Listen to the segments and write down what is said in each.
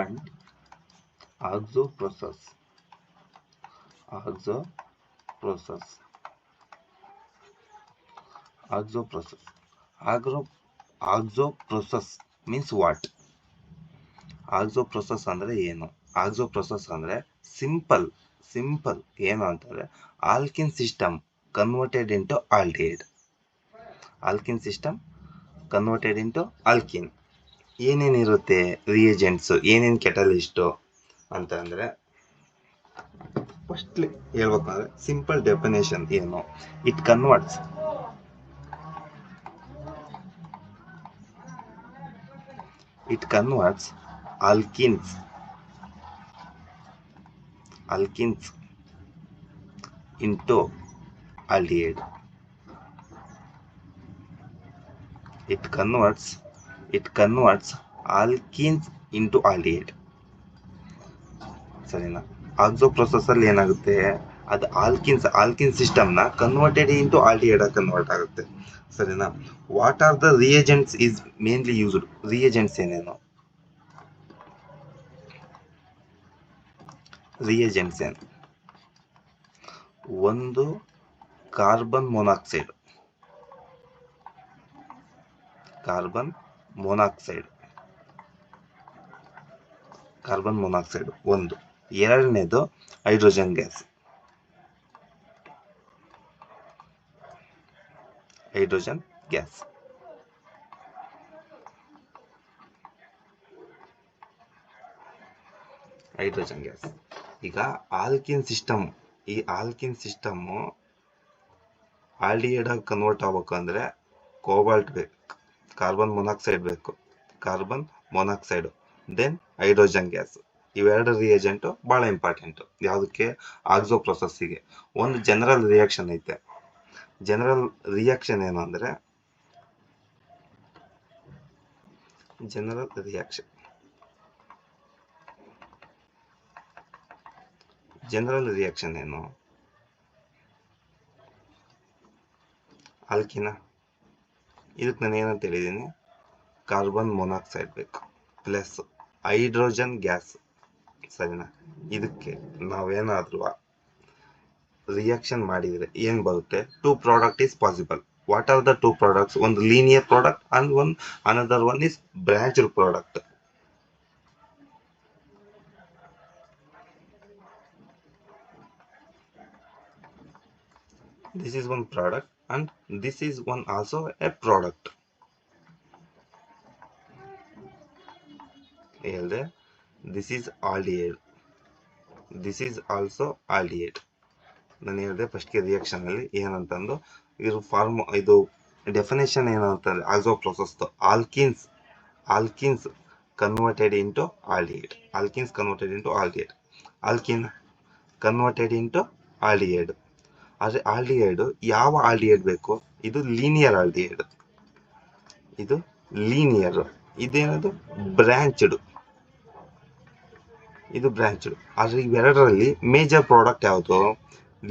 and oxo process. Oxo process. Oxo process. Oxo process means what? Oxo process ಅಂದರೆ ಏನು? Oxo process ಅಂದರೆ simple ಏನು ಅಂತಂದರೆ alkene system converted into aldehyde. Alkene system converted into alkene. ಏನೇನಿರುತ್ತೆ reagents, ಏನೇನು catalyst ಅಂತ ಅಂದರೆ firstly ಹೇಳ್ಬೇಕಂದ್ರೆ ಸಿಂಪಲ್ ಡೆಫಿನೇಷನ್ ಏನು? It converts alkenes into aldehyde. It converts alkenes into aldehyde. ಸರಿನಾ? ಆಕ್ಸೋ ಪ್ರೊಸೆಸ್ ಅಲ್ಲಿ ಏನಾಗುತ್ತೆ, ಅದು ಆಲ್ಕಿನ್ ಸಿಸ್ಟಮ್ ನ ಕನ್ವರ್ಟೆಡ್ ಇಂಟು ಆಲ್ಡಿಹೈಡ್ ಕನ್ವರ್ಟ್ ಆಗುತ್ತೆ. ಸರಿನಾ? What are the reagents is mainly used? Reagents ಏನೇನು? ರಿಯೇಜೆಂಟ್ಸ್ ಏನು? ಒಂದು ಕಾರ್ಬನ್ ಮೊನಾಕ್ಸೈಡ್ ಒಂದು. ಎರಡನೇದು ಹೈಡ್ರೋಜನ್ ಗ್ಯಾಸ್. ಈಗ ಆಲ್ಕಿನ್ ಸಿಸ್ಟಮ್, ಈ ಆಲ್ಕಿನ್ ಸಿಸ್ಟಮ್ ಆಲ್ಡಿಹೈಡ್ ಆಗಿ ಕನ್ವರ್ಟ್ ಆಗ್ಬೇಕಂದ್ರೆ ಕೋಬಾಲ್ಟ್ ಬೇಕು, carbon monoxide, then hydrogen gas. ಇವೆರಡು ರಿಯೇಜೆಂಟ್ ಬಹಳ ಇಂಪಾರ್ಟೆಂಟ್. ಯಾವುದಕ್ಕೆ? ಆಕ್ಸೋ ಪ್ರೊಸೆಸ್ಸಿಗೆ. ಒಂದು ಜನರಲ್ ರಿಯಾಕ್ಷನ್ ಐತೆ. ಜನರಲ್ ರಿಯಾಕ್ಷನ್ ಏನು ಅಂದ್ರೆ, ಜನರಲ್ ರಿಯಾಕ್ಷನ್ ಏನು? ಆಲ್ಕಿನ. ಇದಕ್ಕೆ ನಾನು ಏನಂತ ಹೇಳಿದ್ದೀನಿ? ಕಾರ್ಬನ್ ಮೊನಾಕ್ಸೈಡ್ ಬೇಕು ಪ್ಲಸ್ ಹೈಡ್ರೋಜನ್ ಗ್ಯಾಸ್. ಸರಿನಾ? ಇದಕ್ಕೆ ನಾವೇನಾದ್ರೂ ರಿಯಾಕ್ಷನ್ ಮಾಡಿದ್ರೆ ಏನ್ ಬರುತ್ತೆ? 2 product is possible. What are the 2 products? ಒಂದು linear product and another one is branched product. This is one product and this is one also a product. ಹೇಳಿದೆ, this is aldehyde, this is also aldehyde. ನಾನು ಹೇಳಿದೆ ಫಸ್ಟ್ಗೆ reaction ಅಲ್ಲಿ ಏನಂತಂದು, ಇದು definition ಏನಂತಂದ್ರೆ oxo process alkenes converted into aldehyde. Alkene converted into aldehyde. ಆದರೆ aldehyde ಯಾವ aldehyde ಬೇಕು? ಇದು ಲೀನಿಯರ್ ಆಲ್ಡಿಹೈಡ್. ಇದೇನದು? ಬ್ರಾಂಚ್ಡ್. ಆದರೆ ಇವೆರಡರಲ್ಲಿ ಮೇಜರ್ ಪ್ರಾಡಕ್ಟ್ ಯಾವುದು?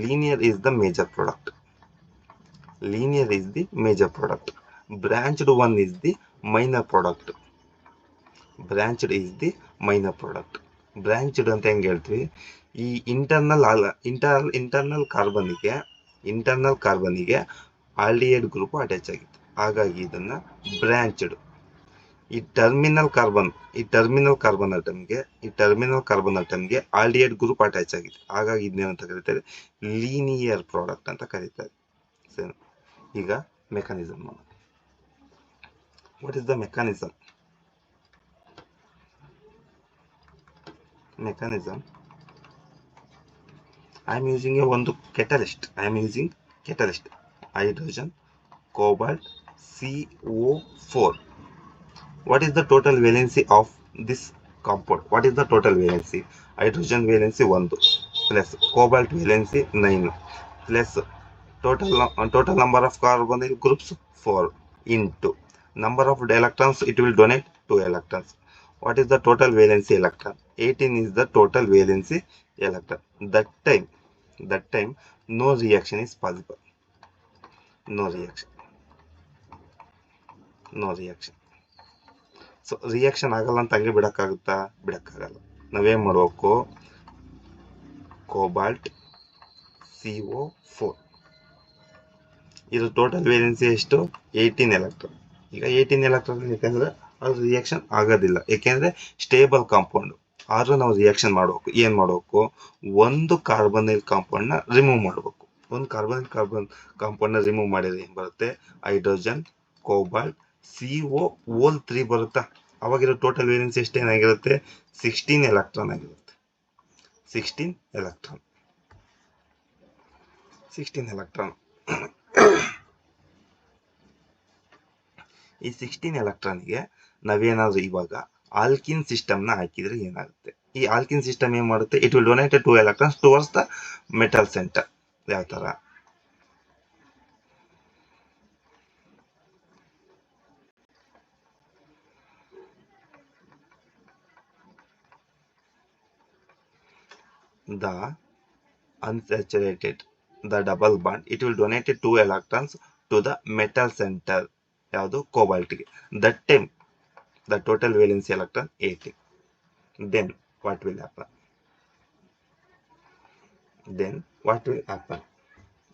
Linear is the major product. Branched one is the minor product. Branched ಅಂತ ಹೆಂಗೆ ಹೇಳ್ತೀವಿ? ಈ ಇಂಟರ್ನಲ್ ಕಾರ್ಬನ್ನಿಗೆ ಆಲ್ಡಿಹೈಡ್ ಗ್ರೂಪ್ ಅಟ್ಯಾಚ್ ಆಗಿತ್ತು, ಹಾಗಾಗಿ ಇದನ್ನ ಬ್ರಾಂಚ್ಡ್. ಈ ಟರ್ಮಿನಲ್ ಕಾರ್ಬನ್ ಅಟಮ್ಗೆ ಆಲ್ಡಿಹೈಡ್ ಗ್ರೂಪ್ ಅಟ್ಯಾಚ್ ಆಗಿದೆ, ಹಾಗಾಗಿ ಇದನ್ನೇನಂತ ಕರೀತಾರೆ? ಲೀನಿಯರ್ ಪ್ರಾಡಕ್ಟ್ ಅಂತ ಕರೀತಾರೆ. ಸರಿ, ಈಗ mechanism. What is the mechanism? I am using ಒಂದು catalyst. Hydrogen, cobalt, CO4. What is the total valency of this compound? Hydrogen valency 1 plus cobalt valency 9 plus total number of carbonyl groups 4 into number of electrons it will donate 2 electrons. What is the total valency electron? 18 is the total valency electron. That time no reaction is possible. So reaction ಆಗಲ್ಲ ಅಂತ ಹಂಗೆ ಬಿಡಕ್ಕಾಗುತ್ತಾ? ಬಿಡಕ್ಕಾಗಲ್ಲ. ನಾವೇನ್ ಮಾಡ್ಬೇಕು? Cobalt CO4 ಇದು total valency ಎಷ್ಟು? 18 electron. ಈಗ 18 electron ಯಾಕಂದ್ರೆ ಅದು ರಿಯಾಕ್ಷನ್ ಆಗೋದಿಲ್ಲ, ಯಾಕೆಂದ್ರೆ ಸ್ಟೇಬಲ್ ಕಾಂಪೌಂಡ್. ಆದ್ರೂ ನಾವು ರಿಯಾಕ್ಷನ್ ಮಾಡ್ಬೇಕು. ಏನ್ ಮಾಡ್ಬೇಕು? ಒಂದು ಕಾರ್ಬನೈಲ್ ಕಾಂಪೌಂಡ್ ನ ರಿಮೂವ್ ಮಾಡ್ಬೇಕು. ಒಂದು ಕಾರ್ಬನ್ ಕಾಂಪೌಂಡ್ ನ ರಿಮೂವ್ ಮಾಡಿದ್ರೆ ಏನ್ ಬರುತ್ತೆ? ಹೈಡ್ರೋಜನ್, ಕೋಬಾಲ್ಟ್, CO3 ಬರುತ್ತಾ? ಅವಾಗಿರೋ ಟೋಟಲ್ ವೇಲೆನ್ಸಿ ಎಷ್ಟು ಏನಾಗಿರುತ್ತೆ? 16 ಎಲೆಕ್ಟ್ರಾನ್ ಆಗಿರುತ್ತೆ. 16 ಎಲೆಕ್ಟ್ರಾನ್. 16 ಎಲೆಕ್ಟ್ರಾನ್. ಈ 16 ಎಲೆಕ್ಟ್ರಾನ್ಗೆ ನಾವೇನಾದ್ರೂ ಇವಾಗ ಆಲ್ಕಿನ್ ಸಿಸ್ಟಮ್ ನ ಹಾಕಿದ್ರೆ ಏನಾಗುತ್ತೆ? ಈ ಆಲ್ಕಿನ್ ಸಿಸ್ಟಮ್ ಏನ್ ಮಾಡುತ್ತೆ? It will donate 2 electrons towards the metal centre. ಯಾವ ತರ? The unsaturated, the double bond, it will donate 2 electrons to the metal center. ಯಾವುದು? ಕೋಬಾಲ್ಟ್ಗೆ. That time the total valency electron 18. Then what will happen?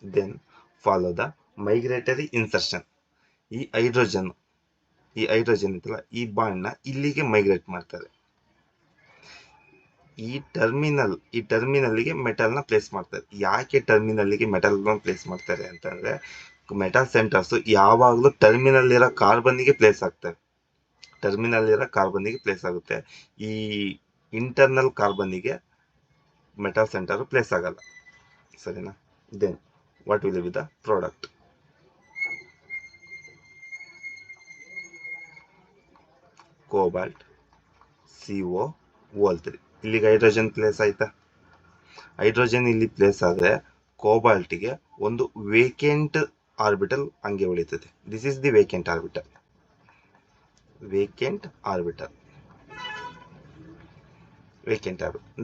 Then follow the migratory insertion. ಈ hydrogen ಇತ್ತಲ್ಲ, ಈ bond ನ ಇಲ್ಲಿಗೆ migrate ಮಾಡ್ತಾರೆ. ಈ terminal ಗೆ metal ನ ಪ್ಲೇಸ್ ಮಾಡ್ತಾರೆ. ಯಾಕೆ ಟರ್ಮಿನಲ್ ಗೆ ಮೆಟಲ್ ನ ಪ್ಲೇಸ್ ಮಾಡ್ತಾರೆ ಅಂತಂದ್ರೆ, ಮೆಟಲ್ ಸೆಂಟರ್ಸ್ ಯಾವಾಗ್ಲೂ ಟರ್ಮಿನಲ್ ಇರೋ ಕಾರ್ಬನ್ ಗೆ ಪ್ಲೇಸ್ ಆಗ್ತವೆ. ಟರ್ಮಿನಲ್ ಇರೋ ಕಾರ್ಬನ್ ಗೆ ಪ್ಲೇಸ್ ಆಗುತ್ತೆ. ಈ ಇಂಟರ್ನಲ್ ಕಾರ್ಬನ್ ಗೆ ಮೆಟಲ್ ಸೆಂಟರ್ ಪ್ಲೇಸ್ ಆಗಲ್ಲ. ಸರಿನಾ? Then what will be the product? Cobalt CO3. ಇಲ್ಲಿಗೆ ಹೈಡ್ರೋಜನ್ ಪ್ಲೇಸ್ ಆಯ್ತಾ? ಹೈಡ್ರೋಜನ್ ಇಲ್ಲಿ ಪ್ಲೇಸ್ ಆದ್ರೆ ಕೋಬಾಲ್ಟ್ಗೆ ಒಂದು ವೇಕೆಂಟ್ ಆರ್ಬಿಟಲ್ ಹಂಗೆ ಉಳಿತದೆ. This is the vacant orbital.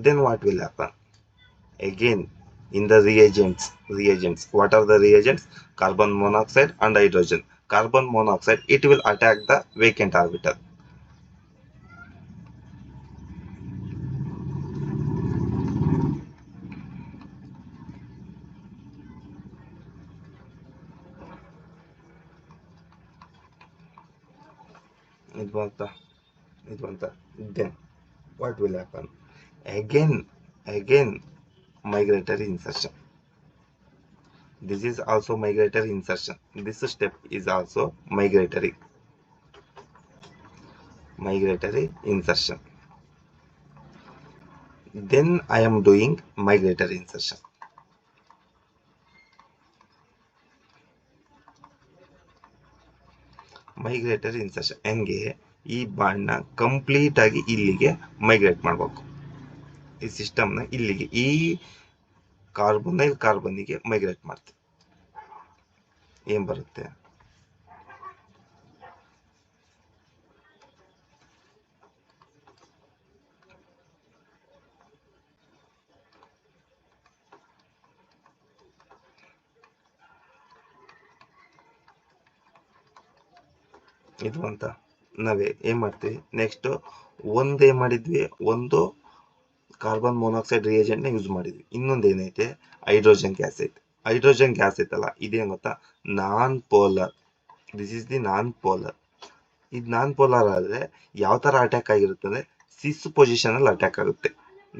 Then what will happen? Again, in the reagents, what are the reagents? Carbon monoxide and hydrogen. Carbon monoxide, it will attack the vacant orbital. Then what will happen? Again migratory insertion. This is also migratory insertion. This step is also migratory insertion. Then I am doing migratory insertion. ಹೆಂಗೆ? ಈ bond ನ complete ಆಗಿ ಇಲ್ಲಿಗೆ migrate ಮಾಡಬೇಕು. ಈ system ನ ಇಲ್ಲಿಗೆ, ಈ ಕಾರ್ಬನ್ಗೆ ಮೈಗ್ರೇಟ್ ಮಾಡ್ತೀವಿ. ಏನ್ ಬರುತ್ತೆ? ಇದು ಅಂತ ನಾವೇ ಏನ್ ಮಾಡ್ತೀವಿ? ನೆಕ್ಸ್ಟ್ ಒಂದೇನ್ ಮಾಡಿದ್ವಿ? ಒಂದು ಕಾರ್ಬನ್ ಮೊನಾಕ್ಸೈಡ್ ರಿಯೇಜೆಂಟ್ ನ ಯೂಸ್ ಮಾಡಿದ್ವಿ. ಇನ್ನೊಂದು ಏನೈತೆ? ಹೈಡ್ರೋಜನ್ ಗ್ಯಾಸ್ ಐತೆ. ಹೈಡ್ರೋಜನ್ ಗ್ಯಾಸ್ ಐತಲ್ಲ, ಇದೇನ್ ಗೊತ್ತಾ? Non polar. This is the non polar. ಇದು ನಾನ್ ಪೋಲಾರ್ ಆದ್ರೆ ಯಾವ ತರ ಅಟ್ಯಾಕ್ ಆಗಿರುತ್ತೆ ಅಂದ್ರೆ, ಸಿಸ್ ಪೊಸಿಷನ್ ಅಲ್ಲಿ ಅಟ್ಯಾಕ್ ಆಗುತ್ತೆ.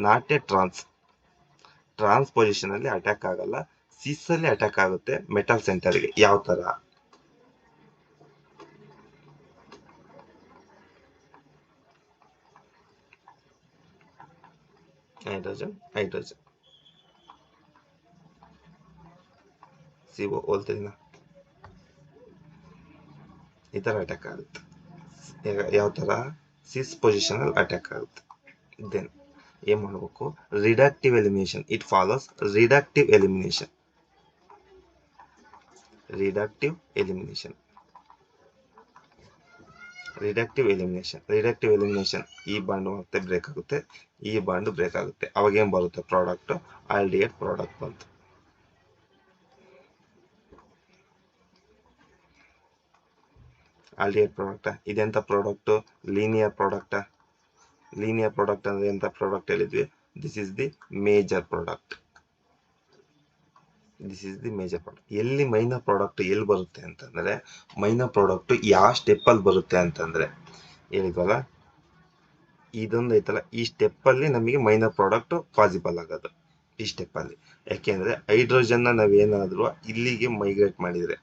ನಾಟ್ ಎ ಟ್ರಾನ್ಸ್ ಪೊಸಿಷನ್ ಅಲ್ಲಿ ಅಟ್ಯಾಕ್ ಆಗಲ್ಲ, ಸಿಸ್ ಅಲ್ಲಿ ಅಟ್ಯಾಕ್ ಆಗುತ್ತೆ ಮೆಟಲ್ ಸೆಂಟರ್ಗೆ. ಯಾವ ತರ? ಹೈಡ್ರೋಜನ್ CO3 ಈ ತರ ಅಟ್ಯಾಕ್ ಆಗುತ್ತೆ. ಯಾವ ತರ? ಸಿಸ್ ಪೊಸಿಷನ್ ಅಲ್ಲಿ ಅಟ್ಯಾಕ್ ಆಗುತ್ತೆ. ದೆನ್ ಏನ್ ಮಾಡಬೇಕು? Reductive elimination. It follows reductive elimination. ಈ ಬಾಂಡ್ ಮತ್ತೆ ಬ್ರೇಕ್ ಆಗುತ್ತೆ, ಈ ಬಾಂಡ್ ಬ್ರೇಕ್ ಆಗುತ್ತೆ. ಅವಾಗ ಏನ್ ಬರುತ್ತೆ? ಪ್ರಾಡಕ್ಟ್ ಆಲ್ಡಿಹೈಡ್ ಪ್ರಾಡಕ್ಟ್ ಬಂತು. Aldehyde product. ಇದೆಂತ product? Linear product. Linear product ಅಂದ್ರೆ ಎಂತ ಪ್ರಾಡಕ್ಟ್ ಹೇಳಿದ್ವಿ? This is the major product. This is the major product. ಎಲ್ಲಿ ಮೈನರ್ ಪ್ರಾಡಕ್ಟ್ ಎಲ್ಲಿ ಬರುತ್ತೆ ಅಂತಂದ್ರೆ, ಮೈನರ್ ಪ್ರಾಡಕ್ಟ್ ಯಾವ ಸ್ಟೆಪ್ ಅಲ್ಲಿ ಬರುತ್ತೆ ಅಂತಂದ್ರೆ, ಹೇಳಿದ್ವಲ್ಲ ಇದೊಂದು ಐತಲ್ಲ, ಈ ಸ್ಟೆಪ್ ಅಲ್ಲಿ ನಮಗೆ ಮೈನರ್ ಪ್ರಾಡಕ್ಟ್ ಪಾಸಿಬಲ್ ಆಗೋದು ಈ ಸ್ಟೆಪ್ ಅಲ್ಲಿ. ಯಾಕೆಂದ್ರೆ ಹೈಡ್ರೋಜನ್ ನಾವೇನಾದ್ರೂ ಇಲ್ಲಿಗೆ ಮೈಗ್ರೇಟ್ ಮಾಡಿದ್ರೆ,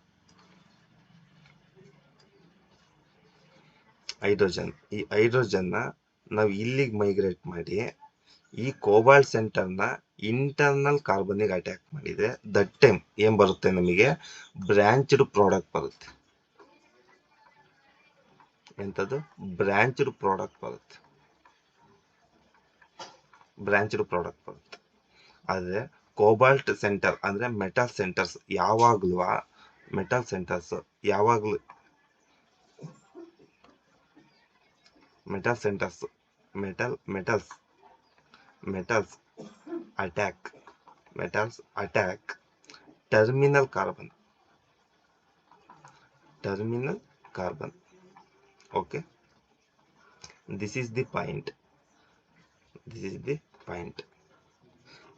ಈ ಹೈಡ್ರೋಜನ್ ನಾವು ಇಲ್ಲಿಗೆ ಮೈಗ್ರೇಟ್ ಮಾಡಿ ಈ ಕೋಬಾಲ್ಟ್ ಸೆಂಟರ್ನ ಇಂಟರ್ನಲ್ ಕಾರ್ಬನ್ಗೆ ಅಟ್ಯಾಕ್ ಮಾಡಿದ್ರೆ, ದಟ್ ಟೈಮ್ ಏನ್ ಬರುತ್ತೆ ನಮಗೆ? ಬ್ರಾಂಚ್ಡ್ ಪ್ರಾಡಕ್ಟ್ ಬರುತ್ತೆ. ಎಂತದ್ದು? ಬ್ರಾಂಚ್ಡ್ ಪ್ರಾಡಕ್ಟ್ ಬರುತ್ತೆ. ಬ್ರಾಂಚ್ಡ್ ಪ್ರಾಡಕ್ಟ್ ಬರುತ್ತೆ. ಆದ್ರೆ ಕೋಬಾಲ್ಟ್ ಸೆಂಟರ್ ಅಂದ್ರೆ ಮೆಟಲ್ ಸೆಂಟರ್ಸ್ ಯಾವಾಗ್ಲೂ metals attack terminal carbon. Okay, this is the point.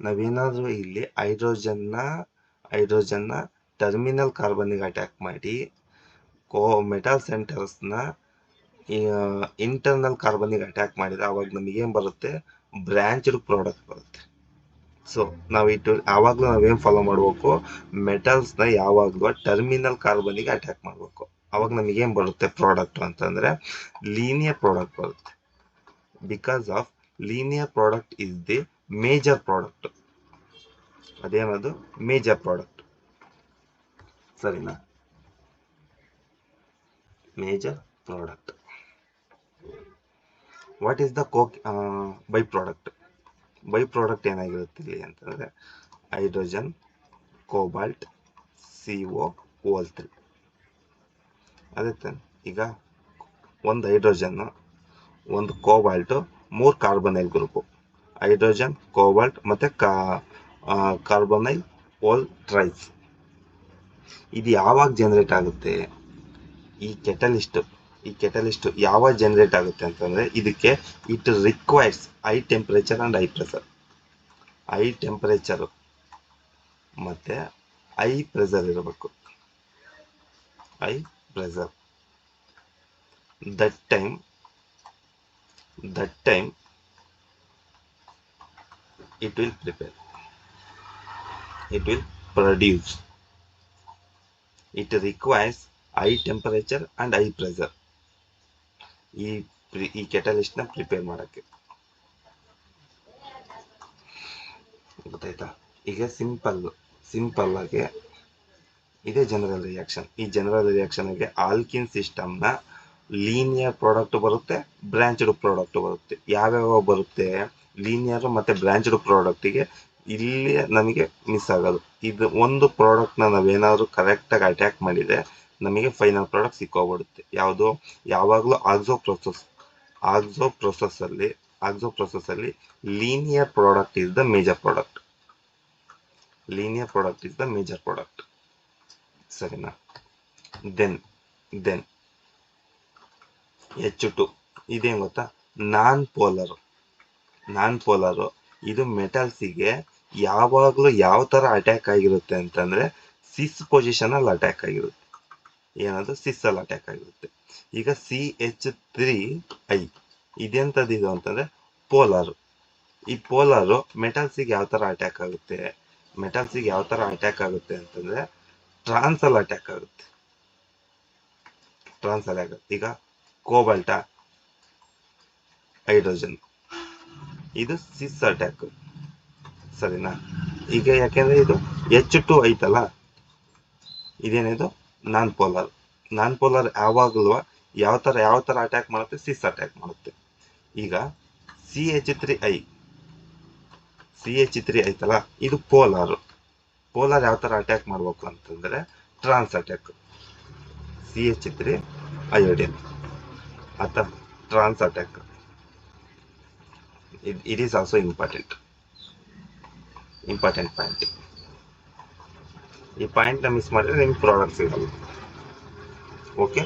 ನಾವೇನಾದ್ರೂ ಇಲ್ಲಿ ಹೈಡ್ರೋಜನ್ನ ಟರ್ಮಿನಲ್ ಕಾರ್ಬನ್ಗೆ ಅಟ್ಯಾಕ್ ಮಾಡಿ ಮೆಟಲ್ ಸೆಂಟರ್ಸ್ನ ಇಂಟರ್ನಲ್ ಕಾರ್ಬನ್ಗೆ ಅಟ್ಯಾಕ್ ಮಾಡಿದ್ರೆ ಅವಾಗ ನಮಗೆ ಏನ್ ಬರುತ್ತೆ? ಬ್ರಾಂಚ್ಡ್ ಪ್ರಾಡಕ್ಟ್ ಬರುತ್ತೆ. ಸೊ ಆವಾಗ್ಲೂ ನಾವೇನ್ ಫಾಲೋ ಮಾಡ್ಬೇಕು? ಮೆಟಲ್ಸ್ನ ಯಾವಾಗ್ಲೂ ಟರ್ಮಿನಲ್ ಕಾರ್ಬನ್ಗೆ ಅಟ್ಯಾಕ್ ಮಾಡ್ಬೇಕು. ಅವಾಗ ನಮಗೆ ಏನ್ ಬರುತ್ತೆ ಪ್ರಾಡಕ್ಟ್ ಅಂತಂದ್ರೆ ಲೀನಿಯರ್ ಪ್ರಾಡಕ್ಟ್ ಬರುತ್ತೆ. Because of linear product is the major product. ಅದೇನದು? Major product. ಸರಿನಾ? Major product. What is the by product? By product ಏನಾಗಿರುತ್ತೆ ಇಲ್ಲಿ ಅಂತಂದ್ರೆ ಹೈಡ್ರೋಜನ್, ಕೋಬಾಲ್ಟ್, CO3. ಅದೇ ತಾನೆ. ಈಗ ಒಂದು ಹೈಡ್ರೋಜನ್, ಒಂದು cobalt, 3 carbonyl group, hydrogen, cobalt ಮತ್ತೆ ಕಾರ್ಬನೈಲ್ ಓಲ್ ಟ್ರೈಸ್. ಇದು ಯಾವಾಗ ಜನರೇಟ್ ಆಗುತ್ತೆ? ಈ ಕೆಟಲಿಸ್ಟ್ ಯಾವಾಗ ಜನರೇಟ್ ಆಗುತ್ತೆ ಅಂತಂದ್ರೆ ಇದಕ್ಕೆ it requires high temperature and high pressure. High temperature ಮತ್ತೆ ಹೈ ಪ್ರೆಷರ್ ಇರಬೇಕು. High pressure. That time it will produce. It requires high temperature and high pressure ಈ ಕೆಟಲಿಸ್ಟ್ ನ ಪ್ರಿಪೇರ್ ಮಾಡಕ್ಕೆ. ಗೊತ್ತಾಯ್ತಾ? ಈಗ ಸಿಂಪಲ್ ಆಗಿ ಇದೇ ಜನರಲ್ ರಿಯಾಕ್ಷನ್. ಈ ಜನರಲ್ ರಿಯಾಕ್ಷನ್ ಗೆ ಆಲ್ಕಿನ್ ಸಿಸ್ಟಮ್ ನ ಲೀನಿಯರ್ ಪ್ರಾಡಕ್ಟ್ ಬರುತ್ತೆ, ಬ್ರಾಂಚ್ಡ್ ಪ್ರಾಡಕ್ಟ್ ಬರುತ್ತೆ. ಯಾವ್ಯಾವ ಬರುತ್ತೆ? ಲೀನಿಯರ್ ಮತ್ತೆ ಬ್ರಾಂಚ್ಡ್ ಪ್ರಾಡಕ್ಟ್ ಗೆ ಇಲ್ಲಿ ನಮಗೆ ಮಿಸ್ ಆಗೋದು ಇದು ಒಂದು ಪ್ರಾಡಕ್ಟ್ ನಾವೇನಾದ್ರೂ ಕರೆಕ್ಟ್ ಆಗಿ ಅಟ್ಯಾಕ್ ಮಾಡಿದ್ರೆ ನಮಗೆ ಫೈನಲ್ ಪ್ರಾಡಕ್ಟ್ ಸಿಕ್ಕೋಗ್ಬಿಡುತ್ತೆ. ಯಾವುದು? ಯಾವಾಗಲೂ ಆಕ್ಸೋ ಪ್ರೊಸೆಸ್ ಅಲ್ಲಿ linear product is the major product. ಸರಿನಾ? ದೆನ್ H2 ಇದೇನ್ ಗೊತ್ತಾ? Non polar. ಇದು ಮೆಟಲ್ಸಿಗೆ ಯಾವಾಗ್ಲೂ ಯಾವ ತರ ಅಟ್ಯಾಕ್ ಆಗಿರುತ್ತೆ ಅಂತಂದ್ರೆ ಸಿಸ್ ಪೊಸಿಷನ್ ಅಲ್ಲಿ ಅಟ್ಯಾಕ್ ಆಗಿರುತ್ತೆ. ಏನದು? ಸಿಸ್ ಅಲ್ಲಿ ಅಟ್ಯಾಕ್ ಆಗಿರುತ್ತೆ. ಈಗ CH3I ಇದೆಂತದ್ದು ಅಂತಂದ್ರೆ ಪೋಲಾರ್. ಈ ಪೋಲಾರ್ ಮೆಟಲ್ಸಿಗೆ ಯಾವ ತರ ಅಟ್ಯಾಕ್ ಆಗುತ್ತೆ? ಅಂತಂದ್ರೆ ಟ್ರಾನ್ಸ್ ಅಲ್ಲಿ ಅಟ್ಯಾಕ್ ಆಗುತ್ತೆ. ಈಗ ಕೋಬಾಲ್ಟ, ಹೈಡ್ರೋಜನ್, ಇದು ಸಿಸ್ ಅಟ್ಯಾಕ್. ಸರಿನಾ? ಈಗ ಯಾಕೆಂದ್ರೆ ಇದು H2 ಐತಲ್ಲ, ಇದೇನಿದು ನಾನ್ ಪೋಲಾರ್ ಯಾವಾಗಲೂ ಯಾವ ತರ ಅಟ್ಯಾಕ್ ಮಾಡುತ್ತೆ? ಸಿಸ್ ಅಟ್ಯಾಕ್ ಮಾಡುತ್ತೆ. ಈಗ CH3I ಐತಲ್ಲ, ಇದು ಪೋಲಾರ್ ಯಾವ ತರ ಅಟ್ಯಾಕ್ ಮಾಡ್ಬೇಕು ಅಂತಂದ್ರೆ ಟ್ರಾನ್ಸ್ ಅಟ್ಯಾಕ್. CH3 ಅಯೋಡಿನ್ ಅಥವಾ trans attack. It is also important point. ಈ ಪಾಯಿಂಟ್ ನ ಮಿಸ್ ಮಾಡಿದ್ರೆ ನಿಮ್ಗೆ ಪ್ರಾಡಕ್ಟ್ ಸಿಗಲ್ಲ. ಓಕೆ.